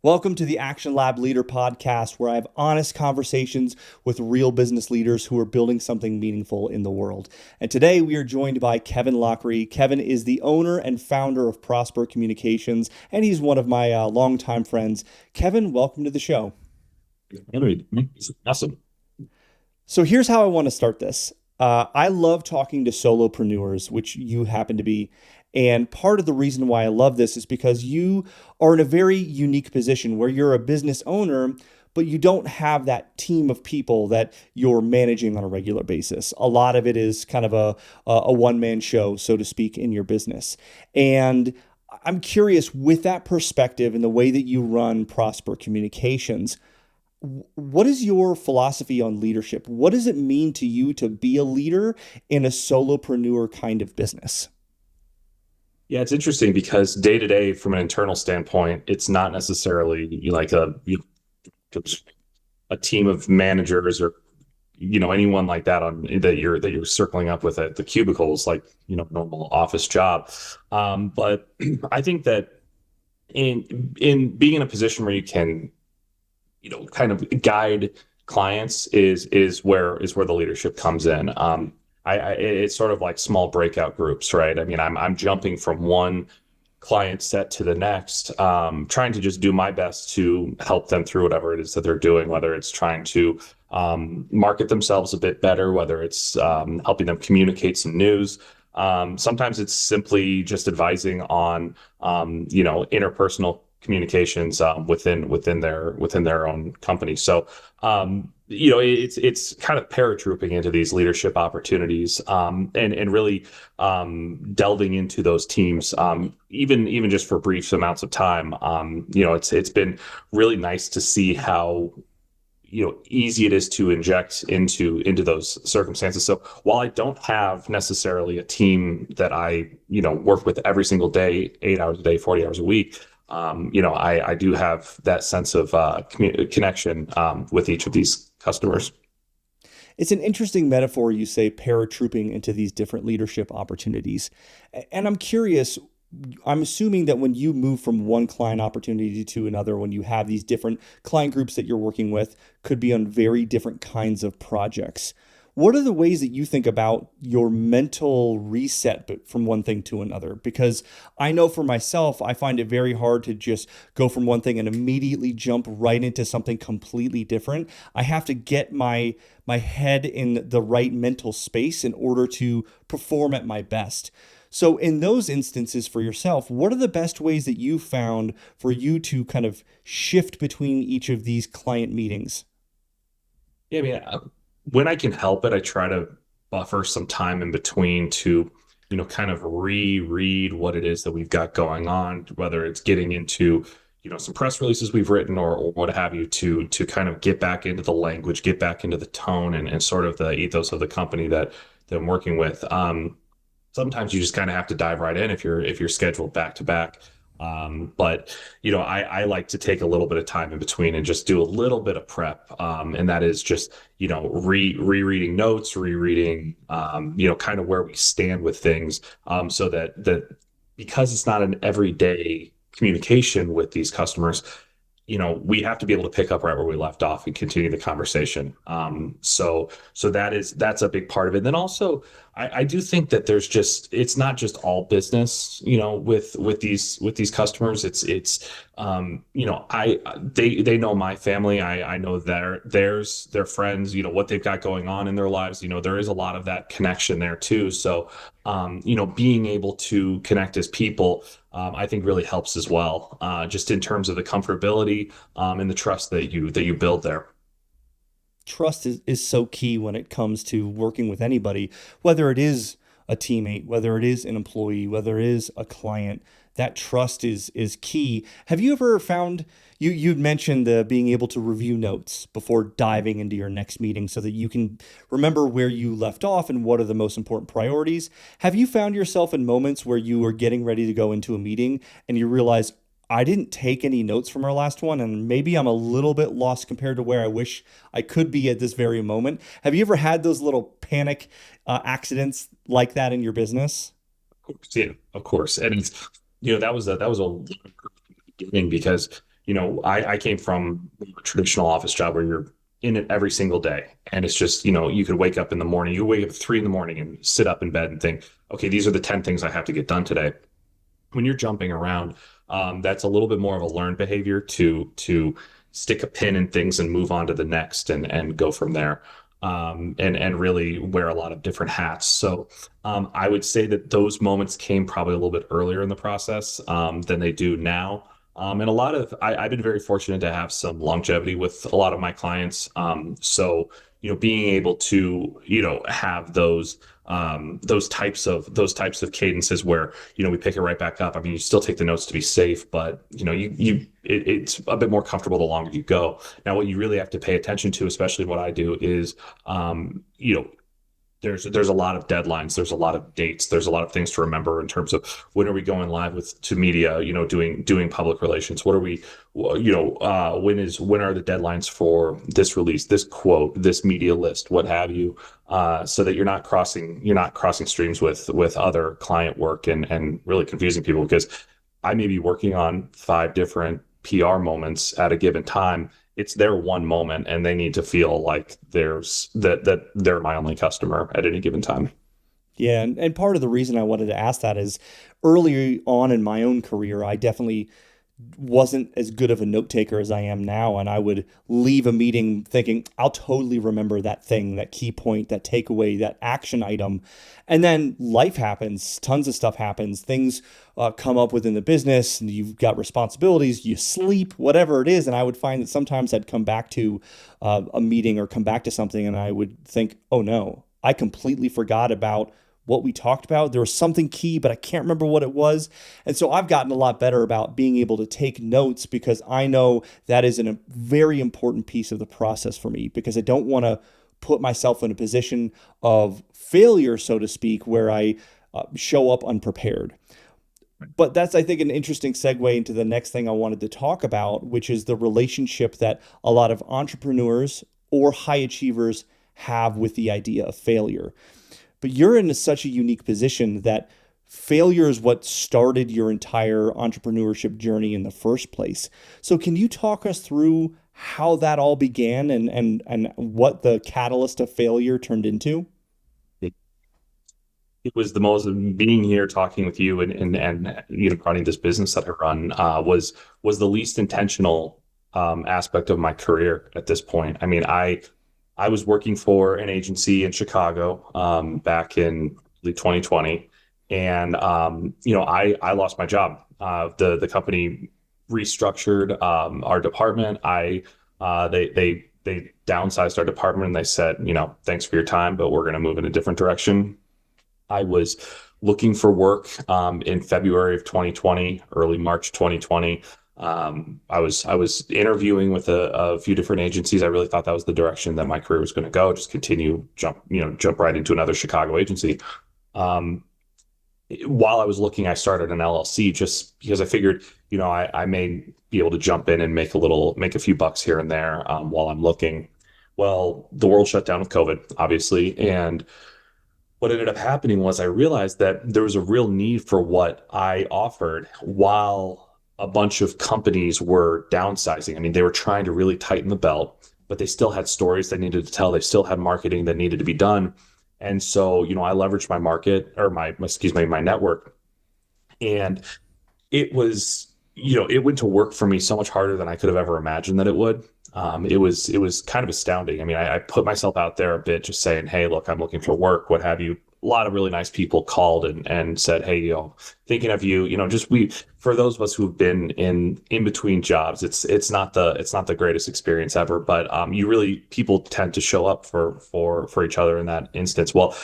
Welcome to the Action Lab Leader podcast, where I have honest conversations with real business leaders who are building something meaningful in the world. And today we are joined by Kevin Loughery. Kevin is the owner and founder of Prospr Communications, and he's one of my longtime friends. Kevin, welcome to the show. Henry, awesome. So here's how I want to start this. I love talking to solopreneurs, which you happen to be. And part of the reason why I love this is because you are in a very unique position where you're a business owner, but you don't have that team of people that you're managing on a regular basis. A lot of it is kind of a one-man show, so to speak, in your business. And I'm curious, with that perspective and the way that you run Prospr Communications, what is your philosophy on leadership? What does it mean to you to be a leader in a solopreneur kind of business? Yeah, it's interesting because day to day, from an internal standpoint, it's not necessarily like a team of managers or anyone like that on that you're circling up with at the cubicles, like normal office job. But I think that in being in a position where you can kind of guide clients is where the leadership comes in. It's sort of like small breakout groups, right? I mean, I'm jumping from one client set to the next, trying to just do my best to help them through whatever it is that they're doing, whether it's trying to market themselves a bit better, whether it's helping them communicate some news. Sometimes it's simply just advising on interpersonal communications within their own company. So it's kind of paratrooping into these leadership opportunities, and really delving into those teams, even just for brief amounts of time. It's been really nice to see how easy it is to inject into those circumstances. So while I don't have necessarily a team that I work with every single day, 8 hours a day, 40 hours a week, I do have that sense of connection with each of these customers. It's an interesting metaphor, you say, paratrooping into these different leadership opportunities. And I'm curious, I'm assuming that when you move from one client opportunity to another, when you have these different client groups that you're working with, could be on very different kinds of projects. What are the ways that you think about your mental reset from one thing to another? Because I know for myself, I find it very hard to just go from one thing and immediately jump right into something completely different. I have to get my head in the right mental space in order to perform at my best. So in those instances for yourself, what are the best ways that you found for you to kind of shift between each of these client meetings? Yeah, I mean, when I can help it, I try to buffer some time in between to, kind of reread what it is that we've got going on, whether it's getting into, some press releases we've written or what have you, to kind of get back into the language, get back into the tone and sort of the ethos of the company that I'm working with. Sometimes you just kind of have to dive right in if you're scheduled back to back. But I like to take a little bit of time in between and just do a little bit of prep. And that is just, rereading notes, rereading, kind of where we stand with things. So that because it's not an everyday communication with these customers, we have to be able to pick up right where we left off and continue the conversation. So that's a big part of it. And then also, I do think that it's not just all business, with these customers. They know my family. I know their friends, what they've got going on in their lives. There is a lot of that connection there too. So, being able to connect as people, I think really helps as well, just in terms of the comfortability, and the trust that you build there. Trust is so key when it comes to working with anybody, whether it is a teammate, whether it is an employee, whether it is a client. That trust is key. Have you ever found you'd mentioned the being able to review notes before diving into your next meeting so that you can remember where you left off and what are the most important priorities? Have you found yourself in moments where you were getting ready to go into a meeting and you realize I didn't take any notes from our last one, and maybe I'm a little bit lost compared to where I wish I could be at this very moment? Have you ever had those little panic accidents like that in your business? Of course, yeah, of course. And it's, that was a beginning because I came from a traditional office job where you're in it every single day. And it's just, you could wake up in the morning, you wake up at 3 in the morning and sit up in bed and think, okay, these are the 10 things I have to get done today. When you're jumping around, that's a little bit more of a learned behavior to stick a pin in things and move on to the next and go from there. And really wear a lot of different hats. So I would say that those moments came probably a little bit earlier in the process than they do now. And I've been very fortunate to have some longevity with a lot of my clients. So, being able to, have those types of cadences where, we pick it right back up. I mean, you still take the notes to be safe, but, it's a bit more comfortable the longer you go. Now, what you really have to pay attention to, especially what I do, is, there's a lot of deadlines, there's a lot of dates, there's a lot of things to remember in terms of when are we going live to media, doing public relations. What are we, when are the deadlines for this release, this quote, this media list, what have you, so that you're not crossing streams with other client work and really confusing people, because I may be working on 5 different PR moments at a given time. It's their one moment, and they need to feel like that they're my only customer at any given time. Yeah, and part of the reason I wanted to ask that is early on in my own career, I definitely wasn't as good of a note taker as I am now. And I would leave a meeting thinking, I'll totally remember that thing, that key point, that takeaway, that action item. And then life happens, tons of stuff happens, things come up within the business, and you've got responsibilities, you sleep, whatever it is. And I would find that sometimes I'd come back to a meeting or come back to something, and I would think, oh no, I completely forgot about what we talked about. There was something key, but I can't remember what it was. And so I've gotten a lot better about being able to take notes, because I know that is a very important piece of the process for me, because I don't want to put myself in a position of failure, so to speak, where I show up unprepared. But that's, I think, an interesting segue into the next thing I wanted to talk about, which is the relationship that a lot of entrepreneurs or high achievers have with the idea of failure. But you're in such a unique position that failure is what started your entire entrepreneurship journey in the first place. So can you talk us through how that all began and what the catalyst of failure turned into? It was the most, being here talking with you and running this business that I run, was the least intentional aspect of my career at this point. I mean, I was working for an agency in Chicago back in 2020, and I lost my job. The company restructured our department. They downsized our department, and they said, thanks for your time, but we're going to move in a different direction. I was looking for work in February of 2020, early March 2020. I was interviewing with a few different agencies. I really thought that was the direction that my career was going to go. Just continue, jump right into another Chicago agency. Um, while I was looking, I started an LLC just because I figured, I may be able to jump in and make a few bucks here and there while I'm looking. Well, the world shut down with COVID, obviously, and what ended up happening was I realized that there was a real need for what I offered while a bunch of companies were downsizing. I mean, they were trying to really tighten the belt, but they still had stories they needed to tell. They still had marketing that needed to be done. And so, I leveraged my market, or my network. And it went to work for me so much harder than I could have ever imagined that it would. It was kind of astounding. I mean, I put myself out there a bit, just saying, "Hey, look, I'm looking for work, what have you." A lot of really nice people called and said, "Hey, thinking of you." Just for those of us who've been in between jobs, it's not the greatest experience ever, but people tend to show up for each other in that instance. Well,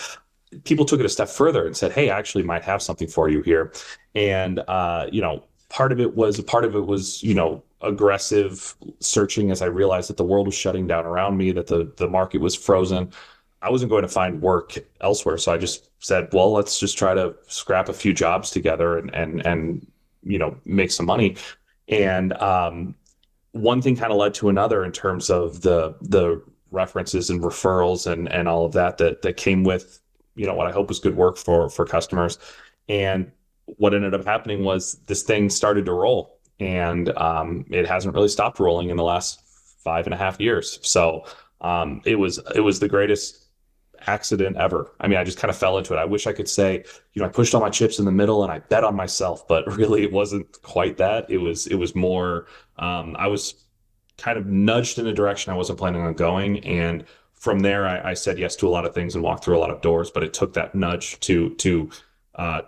people took it a step further and said, "Hey, I actually might have something for you here." And part of it was aggressive searching, as I realized that the world was shutting down around me, that the market was frozen. I wasn't going to find work elsewhere, so I just said, "Well, let's just try to scrap a few jobs together and make some money." And one thing kind of led to another in terms of the references and referrals and all of that came with what I hope was good work for customers. And what ended up happening was this thing started to roll. and it hasn't really stopped rolling in the last 5.5 years. So it was the greatest accident ever. I mean, I just kind of fell into it. I wish I could say, I pushed all my chips in the middle and I bet on myself, but really it wasn't quite that. It was more, I was kind of nudged in a direction I wasn't planning on going. And from there, I said yes to a lot of things and walked through a lot of doors, but it took that nudge to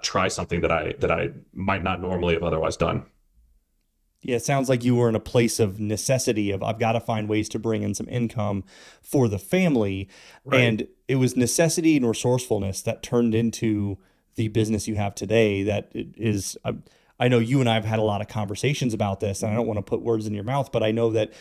try something that I might not normally have otherwise done. Yeah, it sounds like you were in a place of necessity of I've got to find ways to bring in some income for the family. Right. And it was necessity and resourcefulness that turned into the business you have today. That it is, I know you and I have had a lot of conversations about this, and I don't want to put words in your mouth, but I know that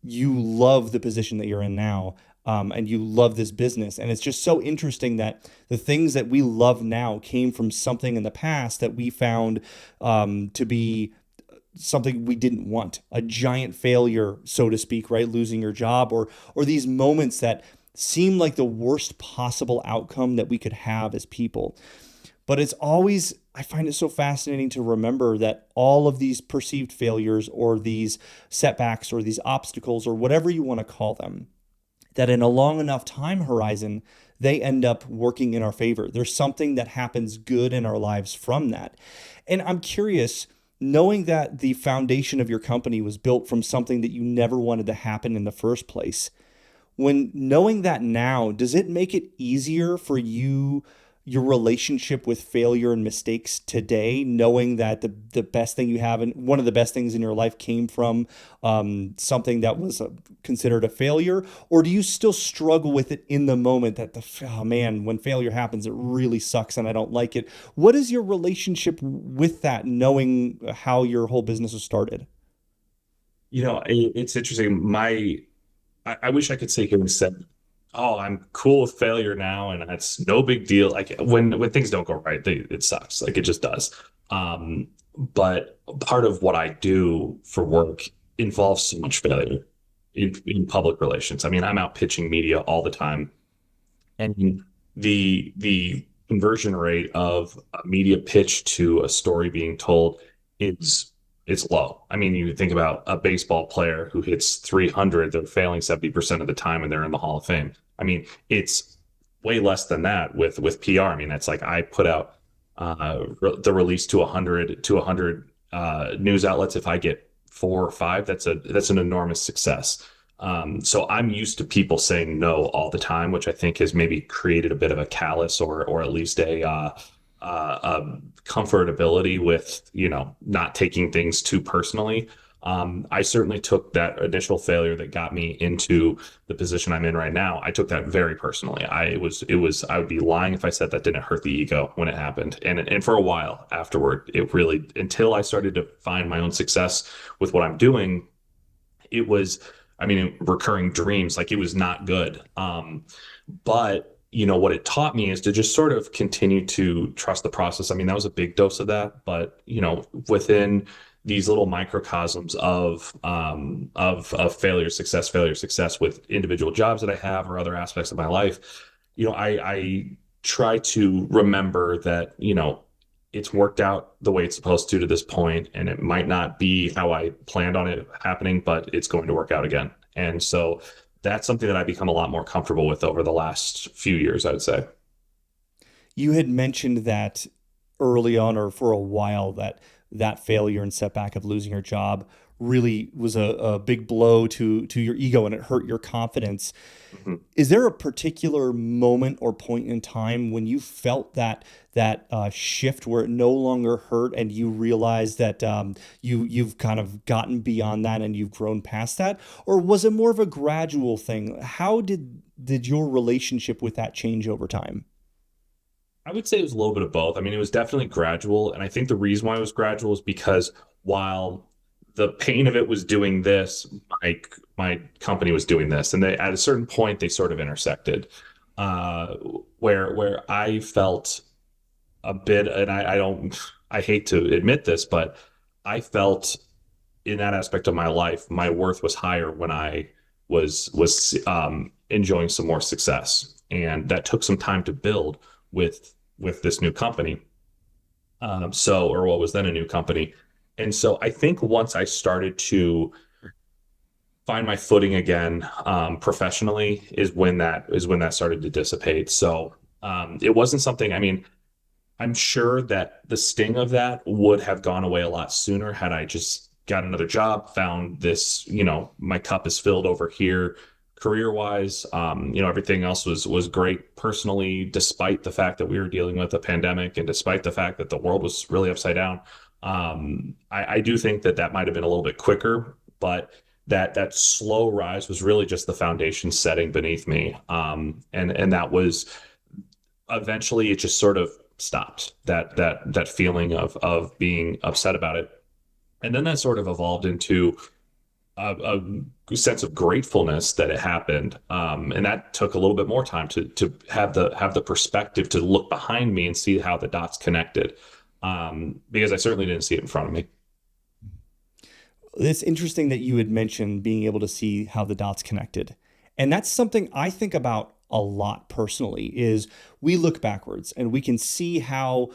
you love the position that you're in now. And you love this business. And it's just so interesting that the things that we love now came from something in the past that we found to be something we didn't want, a giant failure, so to speak, right? Losing your job, or these moments that seem like the worst possible outcome that we could have as people. But it's always, I find it so fascinating to remember that all of these perceived failures or these setbacks or these obstacles or whatever you want to call them, that in a long enough time horizon, they end up working in our favor. There's something that happens good in our lives from that. And I'm curious, knowing that the foundation of your company was built from something that you never wanted to happen in the first place, when knowing that now, does it make it easier for you, your relationship with failure and mistakes today, knowing that the best thing you have and one of the best things in your life came from something that was considered a failure? Or do you still struggle with it in the moment that oh man, when failure happens, it really sucks and I don't like it? What is your relationship with that, knowing how your whole business was started? It's interesting. I wish I could say here and said, "Oh, I'm cool with failure now, and it's no big deal." Like when things don't go right, it sucks. Like it just does. But part of what I do for work involves so much failure in public relations. I mean, I'm out pitching media all the time, and the conversion rate of a media pitch to a story being told is it's low. I mean, you think about a baseball player who hits 300, they're failing 70% of the time and they're in the Hall of Fame. I mean, it's way less than that with PR. I mean, that's like I put out the release to 100 news outlets. If I get 4 or 5, that's an enormous success. So I'm used to people saying no all the time, which I think has maybe created a bit of a callous or at least a comfortability with not taking things too personally. I certainly took that initial failure that got me into the position I'm in right now. I took that very personally. I would be lying if I said that didn't hurt the ego when it happened. And for a while afterward, it really, until I started to find my own success with what I'm doing, it was, I mean, recurring dreams, like it was not good. But what it taught me is to just sort of continue to trust the process. I mean, that was a big dose of that, but within these little microcosms of failure, success with individual jobs that I have or other aspects of my life, I try to remember that, it's worked out the way it's supposed to this point, and it might not be how I planned on it happening, but it's going to work out again. And so that's something that I've become a lot more comfortable with over the last few years, I would say. You had mentioned that early on or for a while that failure and setback of losing your job really was a big blow to your ego and it hurt your confidence. Mhm. Is there a particular moment or point in time when you felt that shift where it no longer hurt and you realized that you've kind of gotten beyond that and you've grown past that? Or was it more of a gradual thing? How did your relationship with that change over time? I would say it was a little bit of both. I mean, it was definitely gradual. And I think the reason why it was gradual is because while the pain of it was doing this, my company was doing this. And at a certain point, they sort of intersected, uh, where I felt a bit, and I don't, I hate to admit this, but I felt in that aspect of my life, my worth was higher when I was enjoying some more success, and that took some time to build with this new company. Or what was then a new company. And so I think once I started to find my footing again, professionally, is when that started to dissipate. So it wasn't something. I mean, I'm sure that the sting of that would have gone away a lot sooner had I just got another job, found this, my cup is filled over here career wise. Everything else was great personally, despite the fact that we were dealing with a pandemic and despite the fact that the world was really upside down. I do think that that might have been a little bit quicker, but that slow rise was really just the foundation setting beneath me. And that was eventually, it just sort of stopped, that feeling of being upset about it. And then that sort of evolved into a sense of gratefulness that it happened. And that took a little bit more time to have the perspective to look behind me and see how the dots connected. Because I certainly didn't see it in front of me. It's interesting that you had mentioned being able to see how the dots connected. And that's something I think about a lot personally is we look backwards and we can see how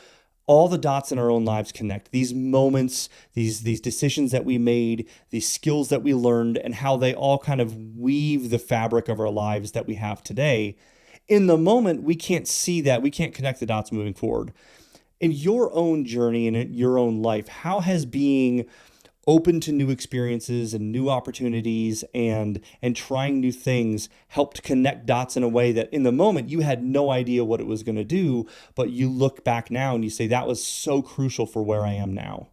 all the dots in our own lives connect. These moments, these decisions that we made, these skills that we learned, and how they all kind of weave the fabric of our lives that we have today. In the moment, we can't see that. We can't connect the dots moving forward. In your own journey and in your own life, how has being open to new experiences and new opportunities and trying new things helped connect dots in a way that in the moment you had no idea what it was going to do, but you look back now and you say that was so crucial for where I am now.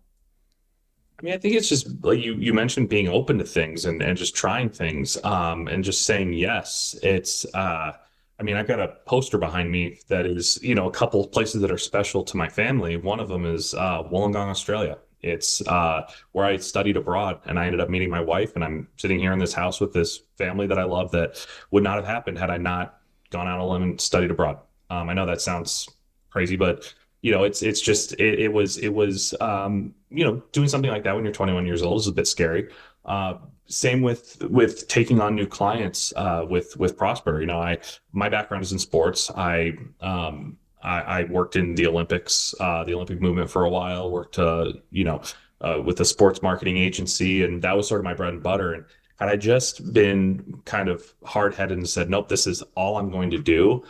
I mean, I think it's just like you mentioned being open to things and just trying things, and just saying yes. I mean, I've got a poster behind me that is, a couple of places that are special to my family. One of them is Wollongong, Australia. It's where I studied abroad, and I ended up meeting my wife, and I'm sitting here in this house with this family that I love that would not have happened had I not gone out on a limb and studied abroad. I know that sounds crazy, but it's just it was doing something like that when you're 21 years old is a bit scary. Same with taking on new clients with Prospr. My background is in sports. I worked in the Olympics, the Olympic movement for a while. Worked with a sports marketing agency, and that was sort of my bread and butter. And had I just been kind of hard headed and said, "Nope, this is all I'm going to do,"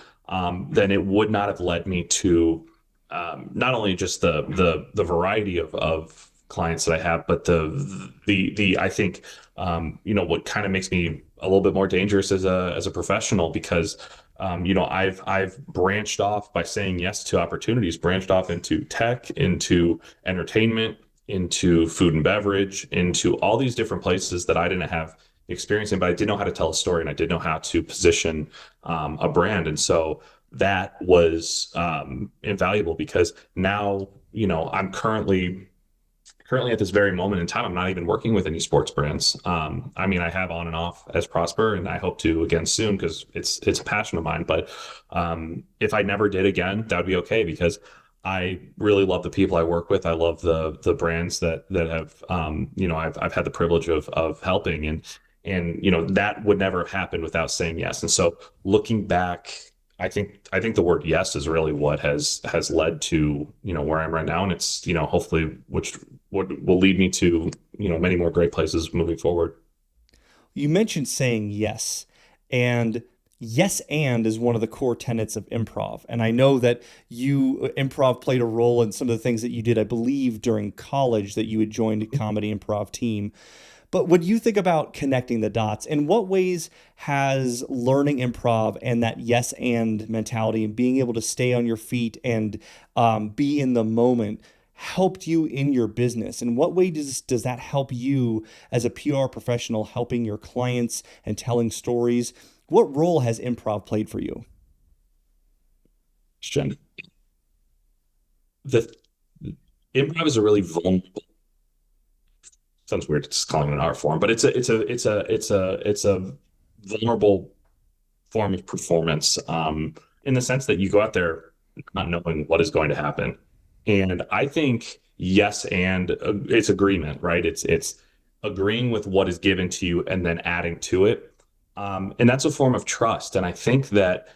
then it would not have led me to not only just the variety of clients that I have, but the I think what kind of makes me a little bit more dangerous as a professional because I've branched off by saying yes to opportunities, branched off into tech, into entertainment, into food and beverage, into all these different places that I didn't have experience in, but I didn't know how to tell a story and I didn't know how to position a brand. And so that was invaluable because now, I'm currently at this very moment in time, I'm not even working with any sports brands. I mean, I have on and off as Prospr, and I hope to again soon because it's a passion of mine. But if I never did again, that would be okay because I really love the people I work with. I love the brands that have I've had the privilege of helping and that would never have happened without saying yes. And so looking back, I think the word yes is really what has led to where I am right now, and it's hopefully which will lead me to many more great places moving forward. You mentioned saying yes, and yes and is one of the core tenets of improv. And I know that improv played a role in some of the things that you did, I believe, during college that you had joined a comedy improv team. But when you think about connecting the dots, in what ways has learning improv and that yes and mentality and being able to stay on your feet and be in the moment helped you in your business? In what way does that help you as a PR professional helping your clients and telling stories? What role has improv played for you? Jen, the improv is a really vulnerable. Sounds weird just calling it an art form, but it's a vulnerable form of performance, in the sense that you go out there not knowing what is going to happen. And I think yes, and it's agreement, right? It's agreeing with what is given to you and then adding to it. And that's a form of trust. And I think that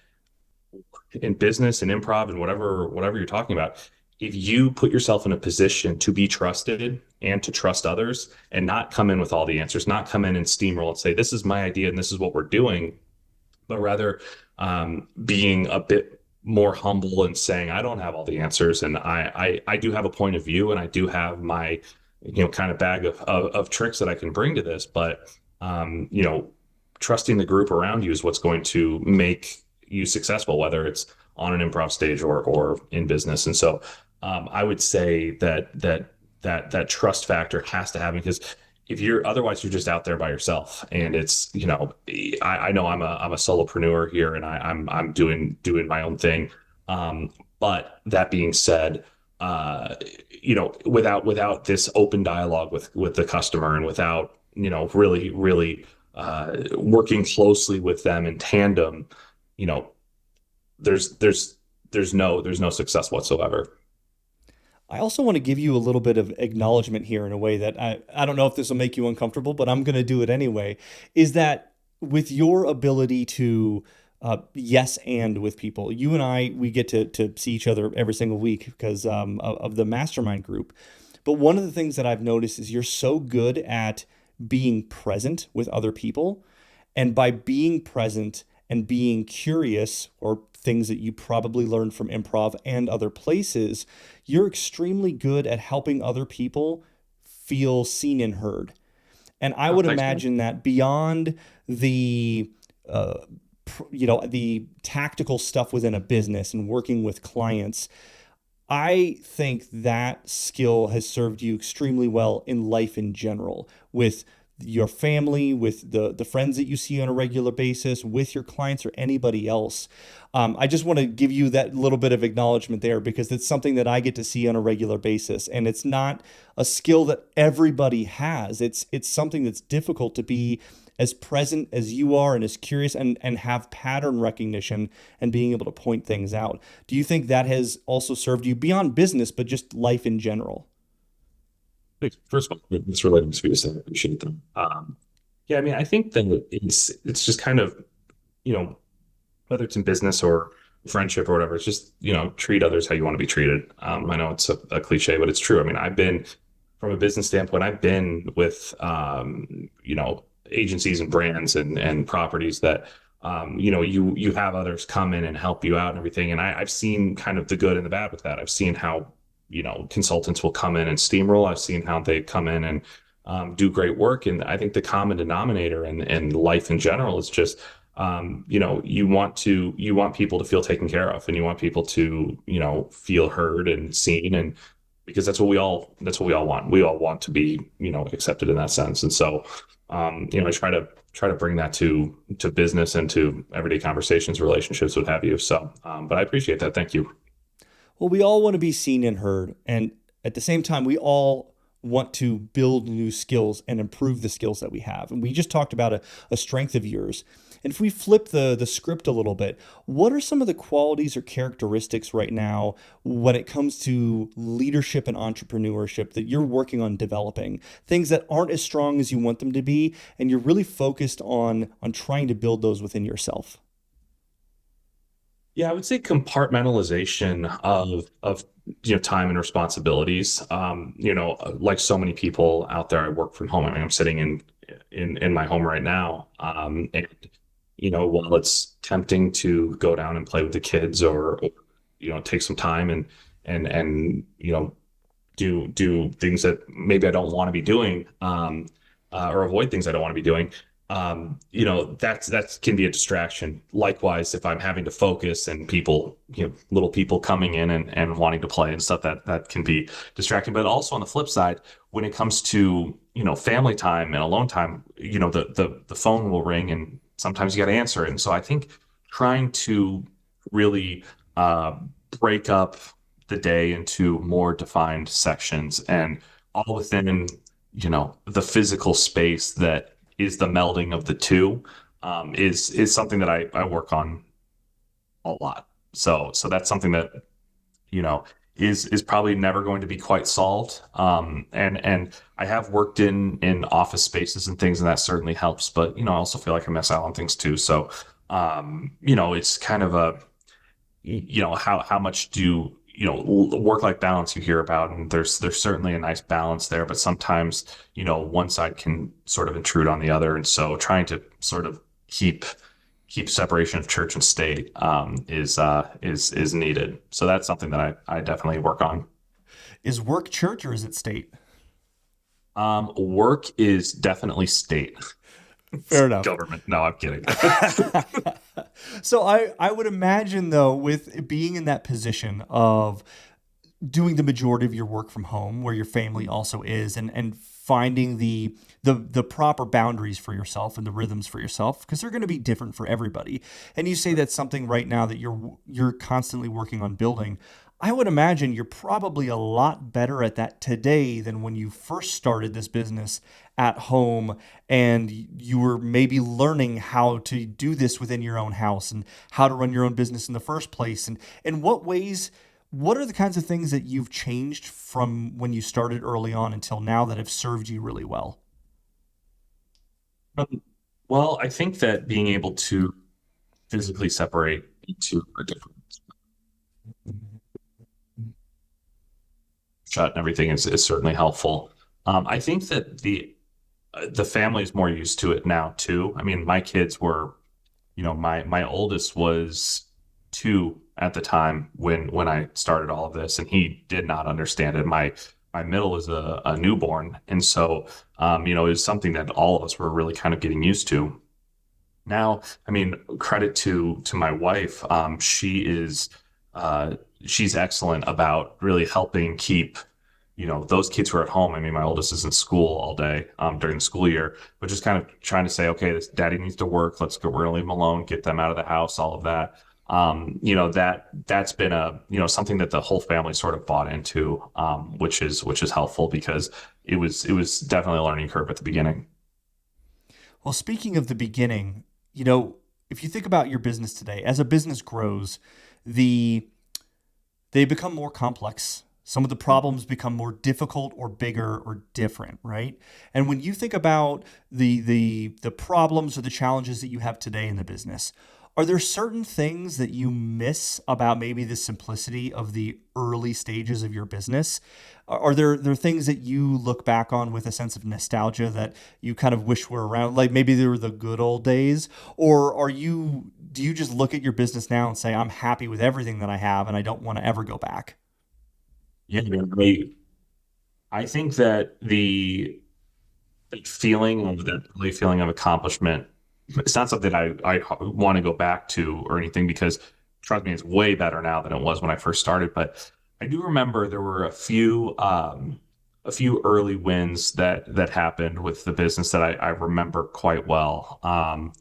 in business and improv and whatever you're talking about, if you put yourself in a position to be trusted and to trust others and not come in with all the answers, not come in and steamroll and say, this is my idea and this is what we're doing, but rather being a bit more humble and saying, I don't have all the answers, and I do have a point of view, and I do have my kind of bag of tricks that I can bring to this, but trusting the group around you is what's going to make you successful, whether it's on an improv stage or in business. And so I would say that trust factor has to happen, because if you're otherwise you're just out there by yourself, and it's I know I'm a solopreneur here, and I'm doing my own thing, but that being said, without this open dialogue with the customer, and without really working closely with them in tandem, you know there's no success whatsoever. I also want to give you a little bit of acknowledgement here in a way that I don't know if this will make you uncomfortable, but I'm going to do it anyway. Is that with your ability to yes and with people, you and we get to see each other every single week because of the mastermind group. But one of the things that I've noticed is you're so good at being present with other people. And by being present and being curious, or things that you probably learned from improv and other places, you're extremely good at helping other people feel seen and heard. And I Oh, would thanks, man. imagine that beyond the the tactical stuff within a business and working with clients, I think that skill has served you extremely well in life in general, with your family, with the friends that you see on a regular basis, with your clients or anybody else. I just want to give you that little bit of acknowledgement there, because it's something that I get to see on a regular basis, and it's not a skill that everybody has. It's something that's difficult to be as present as you are, and as curious, and have pattern recognition and being able to point things out. Do you think that has also served you beyond business, but just life in general? Thanks. First of all, it's related to you, so I appreciate them. Yeah, I mean, I think that it's just kind of, you know, whether it's in business or friendship or whatever, it's just, treat others how you want to be treated. I know it's a cliche, but it's true. I mean, I've been, from a business standpoint, I've been with, agencies and brands and properties that, you have others come in and help you out and everything. And I've seen kind of the good and the bad with that. I've seen how, consultants will come in and steamroll. I've seen how they come in and do great work. And I think the common denominator in life in general is just, you want people to feel taken care of, and you want people to, feel heard and seen, and because that's what we all want. We all want to be, accepted in that sense. And so, I try to bring that to business and to everyday conversations, relationships, what have you. So, but I appreciate that. Thank you. Well, we all want to be seen and heard. And at the same time, we all want to build new skills and improve the skills that we have. And we just talked about a strength of yours. And if we flip the script a little bit, what are some of the qualities or characteristics right now when it comes to leadership and entrepreneurship that you're working on developing? Things that aren't as strong as you want them to be, and you're really focused on trying to build those within yourself. Yeah, I would say compartmentalization of time and responsibilities. Like so many people out there, I work from home. I mean, I'm sitting in my home right now, and while it's tempting to go down and play with the kids, or take some time and do things that maybe I don't want to be doing, or avoid things I don't want to be doing. That can be a distraction. Likewise, if I'm having to focus and people, little people coming in and wanting to play and stuff, that can be distracting. But also on the flip side, when it comes to, family time and alone time, the phone will ring, and sometimes you got to answer it. And so I think trying to really break up the day into more defined sections, and all within, the physical space that is the melding of the two, is something that I work on a lot. So that's something that, is probably never going to be quite solved. And I have worked in office spaces and things, and that certainly helps. But I also feel like I miss out on things too. So it's kind of how much do work-life balance you hear about, and there's certainly a nice balance there, but sometimes, one side can sort of intrude on the other. And so trying to sort of keep separation of church and state is needed. So that's something that I definitely work on. Is work church or is it state? Work is definitely state. Fair enough. Government. No, I'm kidding. So I would imagine though, with being in that position of doing the majority of your work from home, where your family also is, and finding the proper boundaries for yourself and the rhythms for yourself, because they're going to be different for everybody. And you say that's something right now that you're constantly working on building. I would imagine you're probably a lot better at that today than when you first started this business at home and you were maybe learning how to do this within your own house and how to run your own business in the first place. And in what ways, what are the kinds of things that you've changed from when you started early on until now that have served you really well? Well, I think that being able to physically separate into a different shot and everything is certainly helpful. I think that the family is more used to it now too. I mean, my kids were, my oldest was 2 at the time when I started all of this, and he did not understand it. My middle is a newborn, and so it was something that all of us were really kind of getting used to. Now, I mean, credit to my wife. She's excellent about really helping keep, those kids who are at home. I mean, my oldest is in school all day during the school year, but just kind of trying to say, okay, this daddy needs to work. We're gonna leave them alone, get them out of the house, all of that. That's been something that the whole family sort of bought into, which is helpful because it was definitely a learning curve at the beginning. Well, speaking of the beginning, if you think about your business today, as a business grows, the they become more complex. Some of the problems become more difficult or bigger or different, right? And when you think about the problems or the challenges that you have today in the business, are there certain things that you miss about maybe the simplicity of the early stages of your business? Are there things that you look back on with a sense of nostalgia that you kind of wish were around, like maybe they were the good old days? Or do you just look at your business now and say, I'm happy with everything that I have and I don't want to ever go back? Yeah, I think that the feeling of accomplishment, it's not something I want to go back to or anything, because trust me, it's way better now than it was when I first started. But I do remember there were a few early wins that happened with the business that I remember quite well.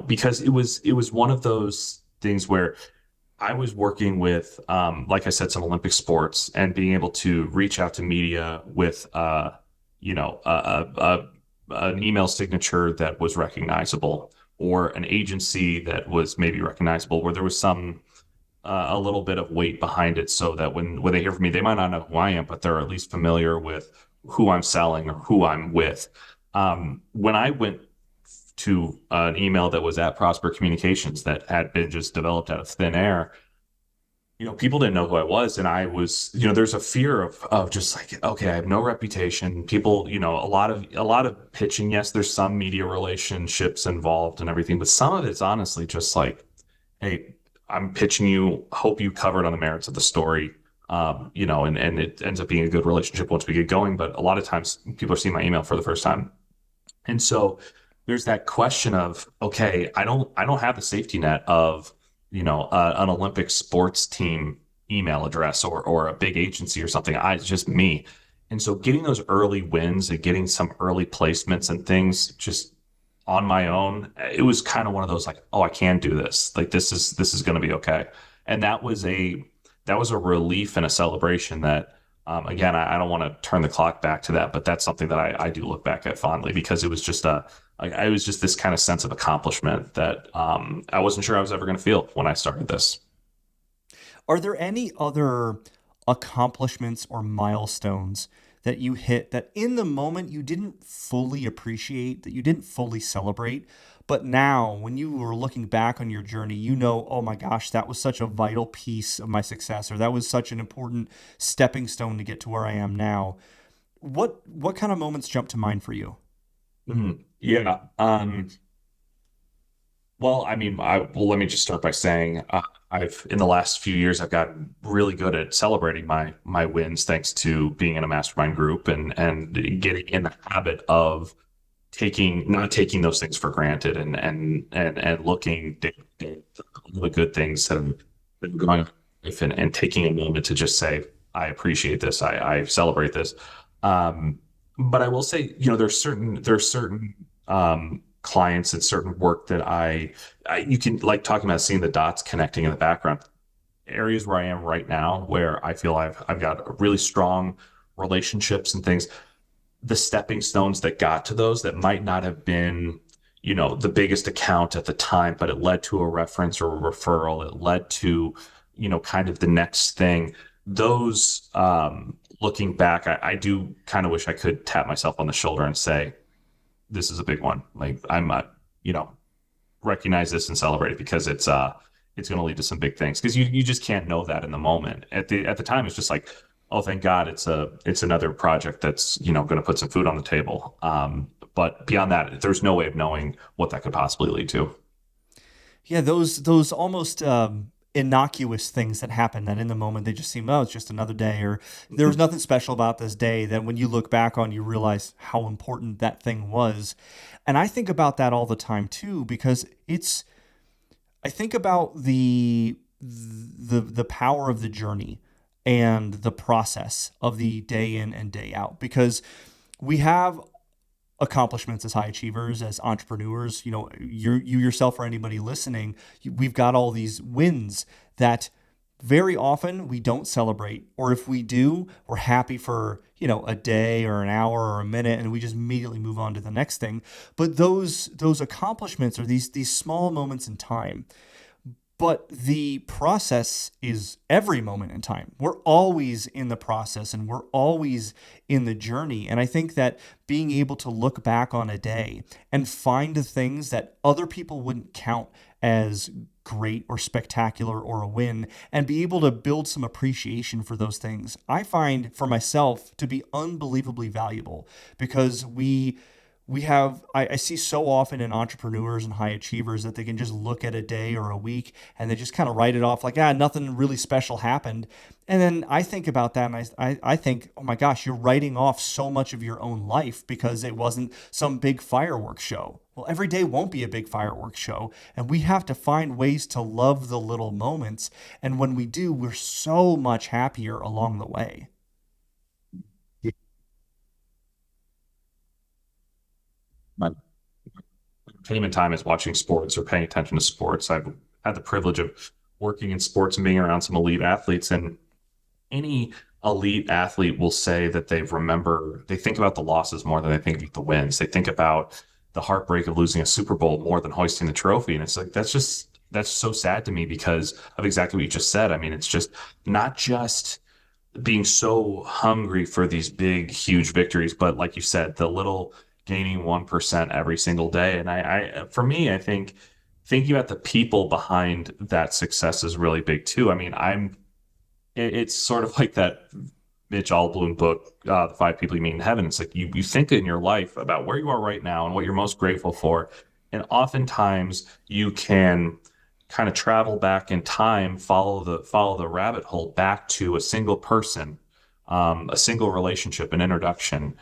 Because it was one of those things where I was working with, like I said, some Olympic sports, and being able to reach out to media with, you know, an email signature that was recognizable, or an agency that was maybe recognizable, where there was a little bit of weight behind it, so that when they hear from me, they might not know who I am, but they're at least familiar with who I'm selling or who I'm with. When I went to an email that was at Prospr Communications that had been just developed out of thin air, people didn't know who I was. And I was, there's a fear of just like, okay, I have no reputation. People, a lot of pitching. Yes, there's some media relationships involved and everything, but some of it's honestly just like, hey, I'm pitching you, hope you covered on the merits of the story. And it ends up being a good relationship once we get going. But a lot of times people are seeing my email for the first time. And so there's that question of, okay, I don't have the safety net of, an Olympic sports team email address, or a big agency or something. It's just me. And so getting those early wins and getting some early placements and things just on my own, it was kind of one of those like, oh, I can do this. Like this is going to be okay. And that was a relief and a celebration that, again, I don't want to turn the clock back to that, but that's something that I do look back at fondly, because it was just this kind of sense of accomplishment that I wasn't sure I was ever going to feel when I started this. Are there any other accomplishments or milestones that you hit that in the moment you didn't fully appreciate, that you didn't fully celebrate? But now, when you were looking back on your journey, you know, oh my gosh, that was such a vital piece of my success, or that was such an important stepping stone to get to where I am now. What kind of moments jump to mind for you? Yeah. Well, I mean, let me just start by saying I've in the last few years I've gotten really good at celebrating my wins thanks to being in a mastermind group and getting in the habit of not taking those things for granted and looking at all the good things that have been going on in life and taking a moment to just say I appreciate this, I celebrate this. Um, but I will say, there's certain clients and certain work that you can like talking about seeing the dots connecting in the background. Areas where I am right now, where I feel I've got really strong relationships and things, the stepping stones that got to those that might not have been, the biggest account at the time, but it led to a reference or a referral. It led to, kind of the next thing. Those, looking back, I do kind of wish I could tap myself on the shoulder and say, this is a big one. Like I'm, you know, recognize this and celebrate it because it's going to lead to some big things because you just can't know that in the moment. At the time it's just like, oh, thank God it's another project that's going to put some food on the table. But beyond that, there's no way of knowing what that could possibly lead to. Yeah, those almost innocuous things that happen that in the moment they just seem, oh, it's just another day, or there was nothing special about this day. That when you look back on, you realize how important that thing was. And I think about that all the time too, because I think about the power of the journey and the process of the day in and day out, because we have accomplishments as high achievers, as entrepreneurs. You yourself or anybody listening, we've got all these wins that very often we don't celebrate, or if we do, we're happy for a day or an hour or a minute, and we just immediately move on to the next thing. But those accomplishments are these small moments in time. But the process is every moment in time. We're always in the process and we're always in the journey. And I think that being able to look back on a day and find the things that other people wouldn't count as great or spectacular or a win, and be able to build some appreciation for those things, I find for myself to be unbelievably valuable, because we have I see so often in entrepreneurs and high achievers that they can just look at a day or a week and they just kind of write it off like, nothing really special happened. And then I think about that and I think, oh my gosh, you're writing off so much of your own life because it wasn't some big fireworks show. Well, every day won't be a big fireworks show, and we have to find ways to love the little moments. And when we do, we're so much happier along the way. My payment time is watching sports or paying attention to sports. I've had the privilege of working in sports and being around some elite athletes, and any elite athlete will say that they think about the losses more than they think about the wins. They think about the heartbreak of losing a Super Bowl more than hoisting the trophy. And it's like, that's so sad to me because of exactly what you just said. I mean, it's just not just being so hungry for these big, huge victories, but like you said, the little gaining 1% every single day. And for me, I think thinking about the people behind that success is really big too. I mean, it's sort of like that Mitch Albom book, The Five People You Meet in Heaven. It's like you think in your life about where you are right now and what you're most grateful for. And oftentimes you can kind of travel back in time, follow the rabbit hole back to a single person, a single relationship, an introduction,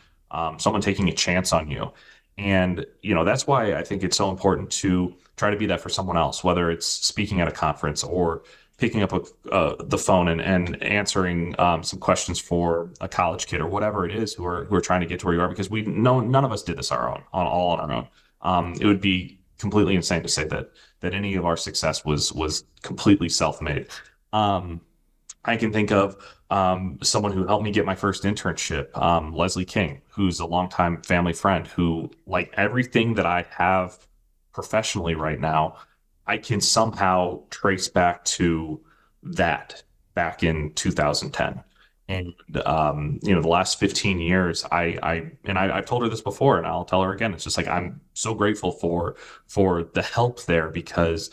someone taking a chance on you. And, that's why I think it's so important to try to be that for someone else, whether it's speaking at a conference or picking up the phone and answering some questions for a college kid or whatever it is who are trying to get to where you are, because we know none of us did this all on our own. It would be completely insane to say that any of our success was completely self-made. I can think of someone who helped me get my first internship, Leslie King, who's a longtime family friend who, like everything that I have professionally right now, I can somehow trace back to that back in 2010. And the last 15 years, I've told her this before, and I'll tell her again. It's just like I'm so grateful for the help there, because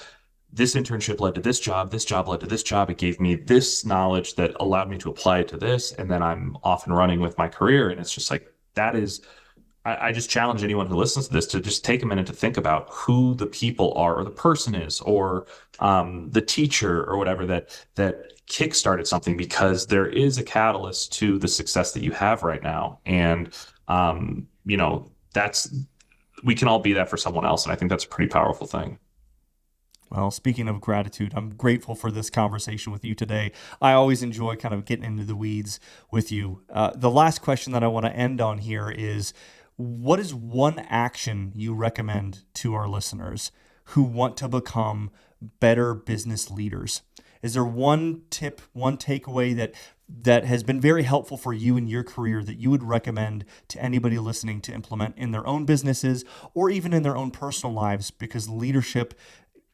this internship led to this job led to this job. It gave me this knowledge that allowed me to apply it to this, and then I'm off and running with my career. And it's just like that is I just challenge anyone who listens to this to just take a minute to think about who the people are, or the person is, or the teacher, or whatever that kickstarted something, because there is a catalyst to the success that you have right now. And that's we can all be that for someone else, and I think that's a pretty powerful thing. Well, speaking of gratitude, I'm grateful for this conversation with you today. I always enjoy kind of getting into the weeds with you. The last question that I want to end on here is, what is one action you recommend to our listeners who want to become better business leaders? Is there one tip, one takeaway that has been very helpful for you in your career that you would recommend to anybody listening to implement in their own businesses or even in their own personal lives? Because leadership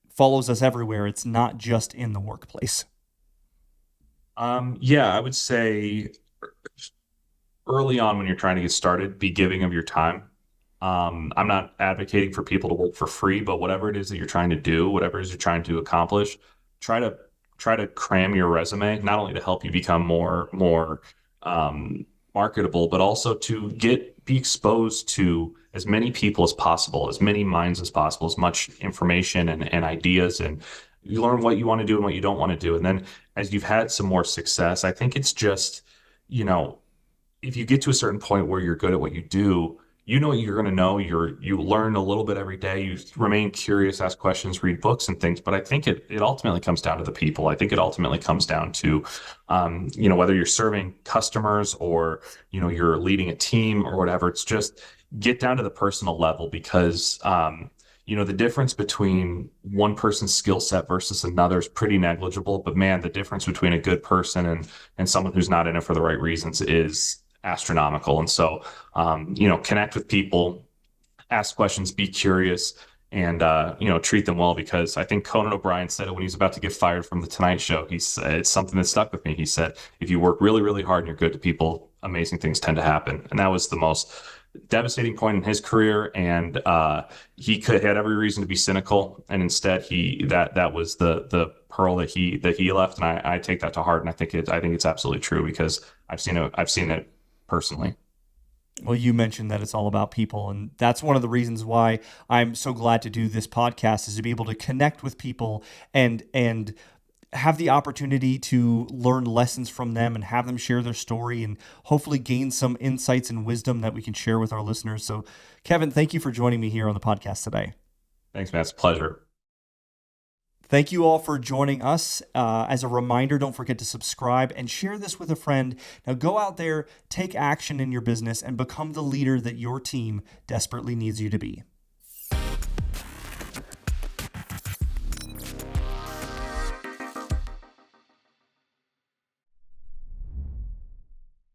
follows us everywhere. It's not just in the workplace. Yeah, I would say early on when you're trying to get started, be giving of your time. I'm not advocating for people to work for free, but whatever it is that you're trying to do, whatever it is you're trying to accomplish, try to try to cram your resume, not only to help you become more marketable, but also to be exposed to as many people as possible, as many minds as possible, as much information and ideas, and you learn what you want to do and what you don't want to do. And then as you've had some more success, I think it's just, you know, if you get to a certain point where you're good at what you do, you know what you're going to know. You learn a little bit every day. You remain curious, ask questions, read books and things. But I think it ultimately comes down to the people. I think it ultimately comes down to, whether you're serving customers or, you're leading a team or whatever. It's just get down to the personal level, because, the difference between one person's skill set versus another is pretty negligible. But man, the difference between a good person and someone who's not in it for the right reasons is astronomical. And so, connect with people, ask questions, be curious, and, treat them well. Because I think Conan O'Brien said it when he was about to get fired from the Tonight Show. He said, it's something that stuck with me. He said, if you work really, really hard and you're good to people, amazing things tend to happen. And that was the most devastating point in his career. And he had every reason to be cynical. And instead that was the pearl that he left. And I take that to heart. And I think it's absolutely true, because I've seen it personally. Well, you mentioned that it's all about people, and that's one of the reasons why I'm so glad to do this podcast, is to be able to connect with people and have the opportunity to learn lessons from them and have them share their story and hopefully gain some insights and wisdom that we can share with our listeners. So, Kevin, thank you for joining me here on the podcast today. Thanks, man. It's a pleasure. Thank you all for joining us. As a reminder, don't forget to subscribe and share this with a friend. Now go out there, take action in your business, and become the leader that your team desperately needs you to be.